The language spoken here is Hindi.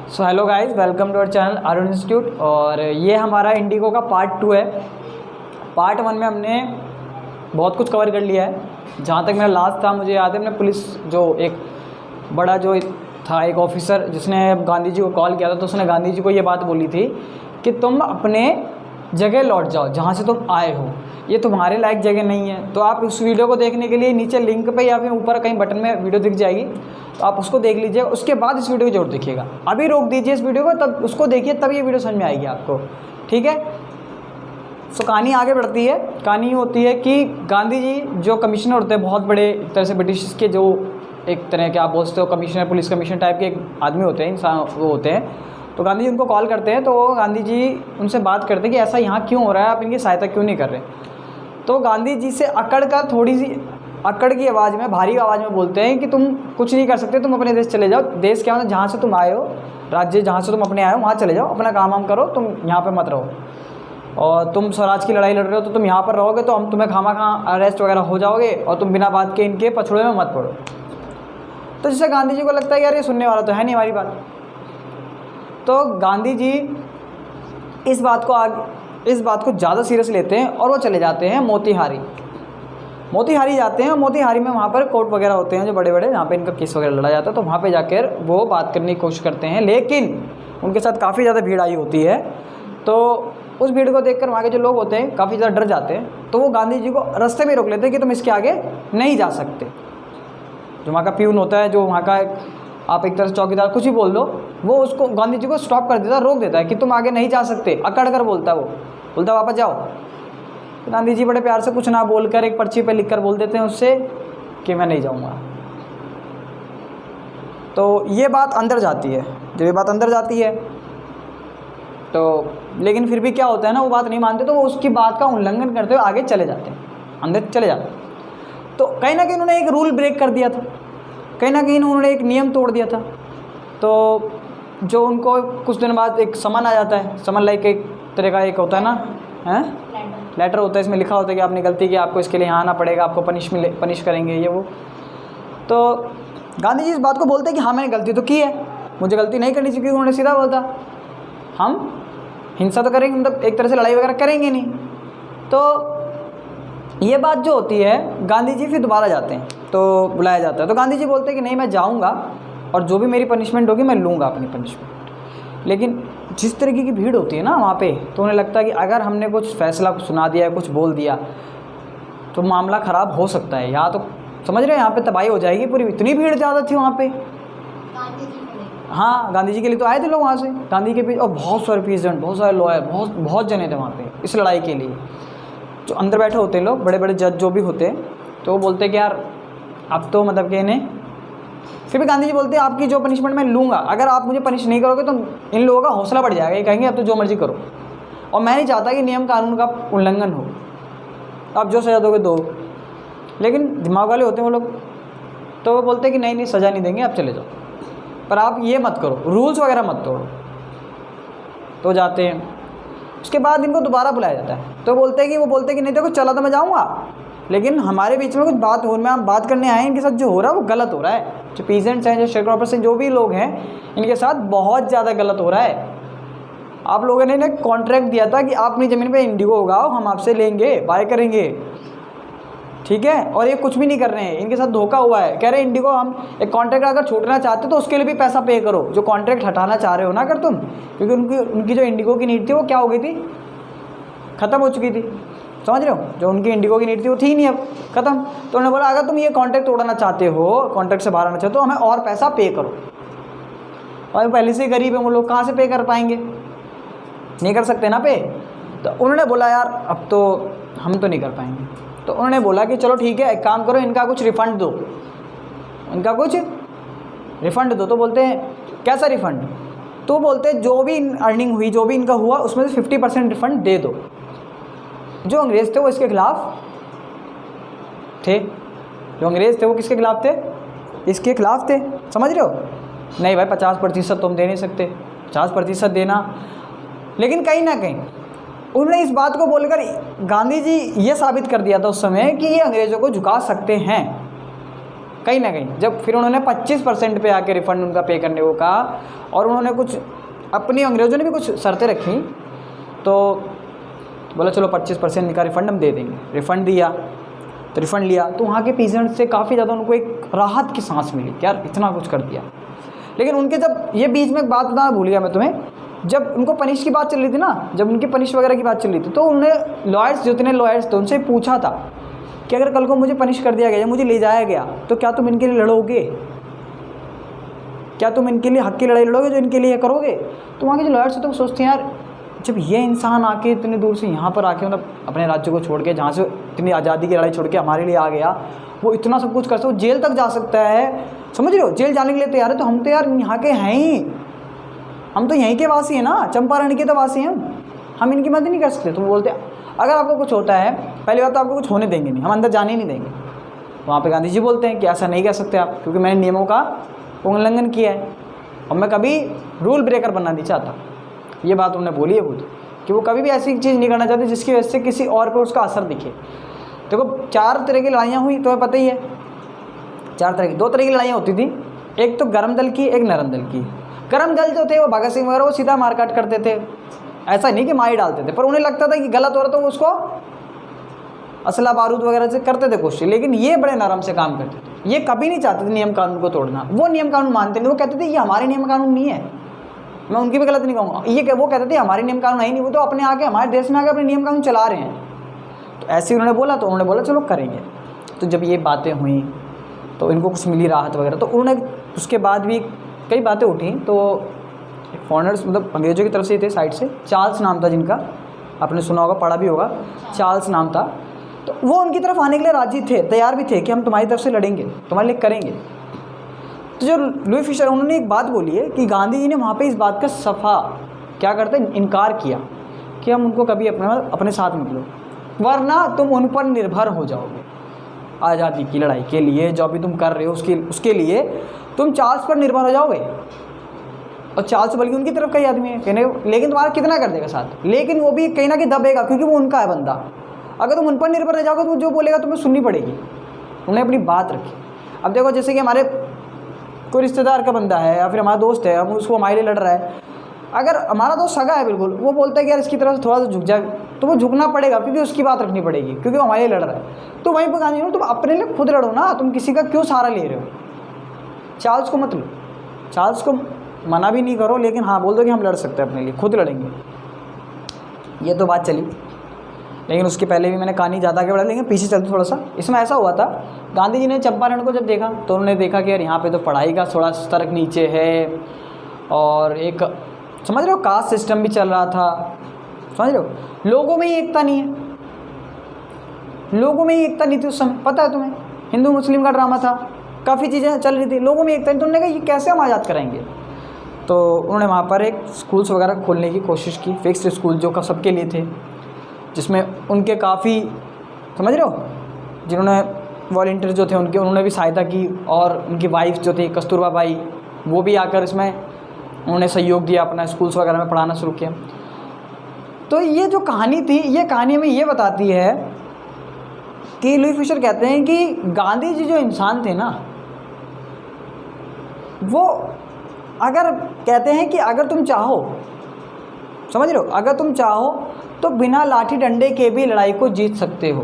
So hello guys, welcome to our channel Arun institute. और ये हमारा इंडिगो का पार्ट 2 है। पार्ट 1 में हमने बहुत कुछ कवर कर लिया है। जहाँ तक मेरा लास्ट था, मुझे याद है, मैंने पुलिस जो एक बड़ा जो था एक ऑफिसर जिसने गांधी जी को कॉल किया था, तो उसने गांधी जी को ये बात बोली थी कि तुम अपने जगह लौट जाओ जहाँ से तुम आए हो, ये तुम्हारे लायक जगह नहीं है। तो आप उस वीडियो को देखने के लिए नीचे लिंक पे या फिर ऊपर कहीं बटन में वीडियो दिख जाएगी, तो आप उसको देख लीजिए। उसके बाद इस वीडियो को जरूर देखिएगा। अभी रोक दीजिए इस वीडियो को, तब उसको देखिए, तब ये वीडियो समझ में आएगी आपको, ठीक है। सो कहानी आगे बढ़ती है। कहानी होती है कि गांधी जी जो कमिश्नर होते हैं, बहुत बड़े एक तरह से ब्रिटिश के जो एक तरह के आप बोल सकते हो कमिश्नर, पुलिस कमिश्नर टाइप के एक आदमी होते हैं, इंसान वो होते हैं। तो गांधी जी उनको कॉल करते हैं, तो गांधी जी उनसे बात करते हैं कि ऐसा यहाँ क्यों हो रहा है, आप इनकी सहायता क्यों नहीं कर रहे। तो गांधी जी से अकड़ का थोड़ी सी अकड़ की आवाज़ में, भारी आवाज़ में बोलते हैं कि तुम कुछ नहीं कर सकते, तुम अपने देश चले जाओ। देश क्या मतलब, जहाँ से तुम आए हो, राज्य जहाँ से तुम अपने आए हो वहाँ चले जाओ, अपना काम वाम करो, तुम यहाँ पे मत रहो। और तुम स्वराज की लड़ाई लड़ रहे हो, तो तुम यहाँ पर रहोगे तो हम तुम्हें खामा अरेस्ट वगैरह हो जाओगे, और तुम बिना बात के इनके पछड़े में मत पड़ो। तो जिससे गांधी जी को लगता है यार ये सुनने वाला तो है नहीं हमारी बात। तो गांधी जी इस बात को ज़्यादा सीरियस लेते हैं और वो चले जाते हैं मोतीहारी जाते हैं। और मोतीहारी में वहाँ पर कोर्ट वगैरह होते हैं जो बड़े बड़े, जहाँ पे इनका केस वगैरह लड़ा जाता है। तो वहाँ पे जाकर वो बात करने की कोशिश करते हैं, लेकिन उनके साथ काफ़ी ज़्यादा भीड़ आई होती है। तो उस भीड़ को देखकर वहाँ के जो लोग होते हैं काफ़ी ज़्यादा डर जाते हैं। तो वो गांधी जी को रास्ते में रोक लेते हैं कि तुम इसके आगे नहीं जा सकते। जो वहाँ का प्यून होता है, जो वहाँ का आप एक तरह से चौकीदार, कुछ ही बोल दो, वो उसको गांधी जी को स्टॉप कर देता है, रोक देता है कि तुम आगे नहीं जा सकते। अकड़ कर बोलता है, वो बोलता है वापस जाओ। तो गांधी जी बड़े प्यार से कुछ ना बोलकर एक पर्ची पे लिख कर बोल देते हैं उससे कि मैं नहीं जाऊँगा। तो ये बात अंदर जाती है। जब ये बात अंदर जाती है तो लेकिन फिर भी क्या होता है ना, वो बात नहीं मानते, तो वो उसकी बात का उल्लंघन करते हुए आगे चले जाते हैं, अंदर चले जाते हैं। तो कहीं ना कहीं उन्होंने एक रूल ब्रेक कर दिया था, कहीं ना कहीं उन्होंने एक नियम तोड़ दिया था। तो जो उनको कुछ दिन बाद एक समन आ जाता है, समन लाइक एक तरह का एक होता है ना, हैं लेटर होता है, इसमें लिखा होता है कि आपने गलती की, आपको इसके लिए यहाँ आना पड़ेगा, आपको पनिश करेंगे ये वो। तो गांधी जी इस बात को बोलते हैं कि हाँ मैंने गलती तो की है, मुझे गलती नहीं करनी चाहिए। उन्होंने सीधा बोलता हम हिंसा तो करेंगे, मतलब एक तरह से लड़ाई वगैरह करेंगे नहीं। तो ये बात जो होती है, गांधी जी फिर दोबारा जाते हैं, तो बुलाया जाता है। तो गांधी जी बोलते हैं कि नहीं मैं जाऊंगा, और जो भी मेरी पनिशमेंट होगी मैं लूँगा अपनी पनिशमेंट। लेकिन जिस तरीके की भीड़ होती है ना वहाँ पे, तो उन्हें लगता है कि अगर हमने कुछ फैसला सुना दिया, कुछ बोल दिया, तो मामला ख़राब हो सकता है। या तो समझ रहे हैं, यहाँ पे तबाही हो जाएगी पूरी। इतनी भीड़ ज़्यादा थी वहाँ पे। हाँ, गांधी जी के लिए तो आए थे लोग वहाँ से, गांधी के पीछे। और बहुत सारे पेशेंट, बहुत सारे लॉयर, बहुत जने थे वहाँ पे इस लड़ाई के लिए। जो अंदर बैठे होते हैं लोग, बड़े बड़े जज जो भी होते हैं, तो वो बोलते हैं कि यार अब तो मतलब कि इन्हें, फिर भी गांधी जी बोलते हैं आपकी जो पनिशमेंट मैं लूँगा, अगर आप मुझे पनिश नहीं करोगे तो इन लोगों का हौसला बढ़ जाएगा, ये कहेंगे अब तो जो मर्जी करो। और मैं नहीं चाहता कि नियम कानून का उल्लंघन हो, आप जो सज़ा दोगे दो। लेकिन दिमाग वाले होते हैं वो लोग, तो वो बोलते हैं कि नहीं सज़ा नहीं देंगे, आप चले जाओ, पर आप ये मत करो, रूल्स वगैरह मत तोड़ो। तो जाते हैं। उसके बाद इनको दोबारा बुलाया जाता है। तो वो बोलते हैं कि नहीं देखो, चला तो मैं जाऊँगा, लेकिन हमारे बीच में कुछ बात हो, में आप बात करने आए हैं, इनके साथ जो हो रहा है वो गलत हो रहा है। जो पीजेंट्स हैं, जो शेयरक्रॉपर्स हैं, जो भी लोग हैं, इनके साथ बहुत ज़्यादा गलत हो रहा है। आप लोगों ने इन्हें कॉन्ट्रैक्ट दिया था कि आप अपनी ज़मीन पे इंडिगो उगाओ, हम आपसे लेंगे, बाय करेंगे, ठीक है। और ये कुछ भी नहीं कर रहे हैं, इनके साथ धोखा हुआ है। कह रहे हैं इंडिगो हम एक कॉन्ट्रैक्ट अगर छोड़ना चाहते हो तो उसके लिए भी पैसा पे करो, जो कॉन्ट्रैक्ट हटाना चाह रहे हो ना अगर तुम, क्योंकि उनकी जो इंडिगो की नीड थी वो क्या हो गई थी, ख़त्म हो चुकी थी। समझ रहे हो, जो उनकी इंडिगो की नीड थी वो थी नहीं, अब ख़त्म। तो उन्होंने बोला अगर तुम ये कॉन्ट्रैक्ट तोड़ना चाहते हो, कॉन्ट्रैक्ट से बाहर आना चाहते हो, तो हमें और पैसा पे करो। और पहले से ही गरीब है वो लोग, कहाँ से पे कर पाएंगे, नहीं कर सकते ना पे। तो उन्होंने बोला यार अब तो हम तो नहीं कर पाएंगे। तो उन्होंने बोला कि चलो ठीक है, एक काम करो, इनका कुछ रिफ़ंड दो, इनका कुछ रिफ़ंड दो। तो बोलते हैं कैसा रिफ़ंड। तो बोलते हैं जो भी अर्निंग हुई, जो भी इनका हुआ, उसमें से 50% रिफ़ंड दे दो। जो अंग्रेज़ थे वो इसके खिलाफ थे, जो अंग्रेज़ थे वो किसके खिलाफ थे, इसके खिलाफ थे। समझ रहे हो, नहीं भाई 50% तुम दे नहीं सकते, 50% देना। लेकिन कहीं ना कहीं उन्होंने इस बात को बोलकर गांधी जी ये साबित कर दिया था उस समय कि ये अंग्रेज़ों को झुका सकते हैं। कहीं ना कहीं। जब फिर उन्होंने 25% पे आके रिफ़ंड उनका पे करने को कहा और उन्होंने कुछ अपनी अंग्रेज़ों ने भी कुछ शर्तें रखी, तो बोला चलो 25% का रिफ़ंड हम दे देंगे। रिफ़ंड दिया, तो रिफ़ंड लिया, तो वहाँ के पीजेंट से काफ़ी ज़्यादा उनको एक राहत की सांस मिली कि यार इतना कुछ कर दिया। लेकिन उनके जब ये बीच में एक बात बताना भूल गया मैं तुम्हें, जब उनको पनिश की बात चल रही थी ना, जब उनकी पनिश वगैरह की बात चल रही थी, तो उन्होंने लॉयर्स, जितने लॉयर्स थे उनसे पूछा था कि अगर कल को मुझे पनिश कर दिया गया, मुझे ले जाया गया, तो क्या तुम इनके लिए लड़ोगे? क्या तुम इनके लिए हक की लड़ाई लड़ोगे जो इनके लिए करोगे? तो वहाँ के जो लॉयर्स थे तो सोचते हैं यार जब ये इंसान आके इतने दूर से यहाँ पर आके मतलब अपने राज्य को छोड़ के, जहाँ से इतनी आज़ादी की लड़ाई छोड़ के हमारे लिए आ गया, वो इतना सब कुछ कर सकता है, वो जेल तक जा सकता है, समझ रहे हो, जेल जाने के लिए तैयार है, तो हम तो यार यहाँ के हैं ही, हम तो यहीं के वासी हैं ना, चंपारण के तो वासी हैं हम इनकी मदद नहीं कर सकते। तो वो बोलते अगर आपको कुछ होता है, पहली बात तो आपको कुछ होने देंगे नहीं, हम अंदर जाने ही नहीं देंगे। वहाँ पे गांधी जी बोलते हैं कि ऐसा नहीं कर सकते आप, क्योंकि मैंने नियमों का उल्लंघन किया है और मैं कभी रूल ब्रेकर बनना नहीं चाहता। ये बात उन्होंने बोली है खुद कि वो कभी भी ऐसी चीज़ नहीं करना चाहते जिसकी वजह से किसी और पर उसका असर दिखे। देखो 4 तरह की लड़ाइयाँ हुई, तुम्हें पता ही है, 4 तरह की, 2 तरह की लड़ाइयाँ होती थी, एक तो गर्म दल की, एक नरम दल की। गर्म दल जो थे वो भगत सिंह वगैरह वो सीधा मारकाट करते थे, ऐसा नहीं कि मार ही डालते थे, पर उन्हें लगता था कि गलत हो रहा तो उसको असला बारूद वगैरह से करते थे कोशिश। लेकिन ये बड़े नरम से काम करते थे, ये कभी नहीं चाहते थे नियम कानून को तोड़ना, वो नियम कानून मानते नहीं, वो कहते थे ये हमारे नियम कानून नहीं है, मैं उनकी भी गलत नहीं कहूँगा, ये वो कहते थे हमारे नियम कानून है ही नहीं, वो तो अपने आके हमारे देश में आके अपने नियम कानून चला रहे हैं। तो ऐसे ही उन्होंने बोला, तो उन्होंने बोला चलो करेंगे। तो जब ये बातें हुई तो इनको कुछ मिली राहत वगैरह, तो उन्होंने उसके बाद भी कई बातें उठी। तो एक फॉरेनर्स मतलब अंग्रेज़ों की तरफ से थे, साइड से, चार्ल्स नाम था जिनका, आपने सुना होगा, पढ़ा भी होगा, चार्ल्स नाम था। तो वो उनकी तरफ आने के लिए राजी थे, तैयार भी थे कि हम तुम्हारी तरफ से लड़ेंगे, तुम्हारे लिए करेंगे। तो जो लुई फिशर, उन्होंने एक बात बोली है कि गांधी जी ने वहाँ पे इस बात का सफ़ा क्या करते इनकार किया कि हम उनको कभी अपने साथ निकलो, वरना तुम उन पर निर्भर हो जाओगे आज़ादी की लड़ाई के लिए, जो भी तुम कर रहे हो उसके लिए तुम चार्ल्स पर निर्भर हो जाओगे। और चार्ल्स बल्कि उनकी तरफ का ही आदमी है, कहने लेकिन तुम्हारा कितना कर देगा साथ, लेकिन वो भी कहीं ना कहीं दबेगा क्योंकि वो उनका है बंदा। अगर तुम उन पर निर्भर रह जाओगे तो जो बोलेगा तुम्हें सुननी पड़ेगी। उन्हें अपनी बात रखी। अब देखो जैसे कि हमारे कोई रिश्तेदार का बंदा है या फिर हमारा दोस्त है, हम उसको हमारे लिए लड़ रहा है, अगर हमारा दोस्त सगा है बिल्कुल, वो बोलता है कि यार इसकी तरफ से थोड़ा सा झुक जाए, तो वो झुकना पड़ेगा क्योंकि उसकी बात रखनी पड़ेगी, क्योंकि वो हमारे लिए लड़ रहा है। तो वहीं पर गांधी तुम अपने लिए खुद लड़ो ना, तुम किसी का क्यों सहारा ले रहे हो? चार्ल्स को मत लो, चार्ल्स को मना भी नहीं करो, लेकिन हाँ बोल दो कि हम लड़ सकते हैं अपने लिए, खुद लड़ेंगे। ये तो बात चली। लेकिन उसके पहले भी मैंने कहानी ज़्यादा आगे बढ़ा, लेकिन पीछे चलते थोड़ा सा। इसमें ऐसा हुआ था, गांधी जी ने चंपारण को जब देखा तो उन्होंने देखा कि यार यहाँ पे तो पढ़ाई का थोड़ा स्तर नीचे है, और एक समझ रहे हो कास्ट सिस्टम भी चल रहा था, समझ रहे हो, लोगों में ही एकता नहीं है, लोगों में ही एकता नहीं थी उस समय। पता है तुम्हें, हिंदू मुस्लिम का ड्रामा था, काफ़ी चीज़ें चल रही थी, लोगों में एकता नहीं। तो उन्होंने कहा ये कैसे हम आज़ाद कराएंगे? तो उन्होंने वहाँ पर एक स्कूल्स वगैरह खोलने की कोशिश की, फिक्स्ड स्कूल जो का सबके लिए थे, जिसमें उनके काफ़ी समझ रहे हो जिन्होंने वॉलंटियर जो थे उन्होंने भी सहायता की, और उनकी वाइफ जो थी कस्तूरबा बाई, वो भी आकर इसमें उन्होंने सहयोग दिया, अपना स्कूल्स वगैरह में पढ़ाना शुरू किया। तो ये जो कहानी थी, ये कहानी हमें ये बताती है कि लुई फिशर कहते हैं कि गांधी जी जो इंसान थे ना, वो अगर कहते हैं कि अगर तुम चाहो, समझ रहे हो, अगर तुम चाहो तो बिना लाठी डंडे के भी लड़ाई को जीत सकते हो।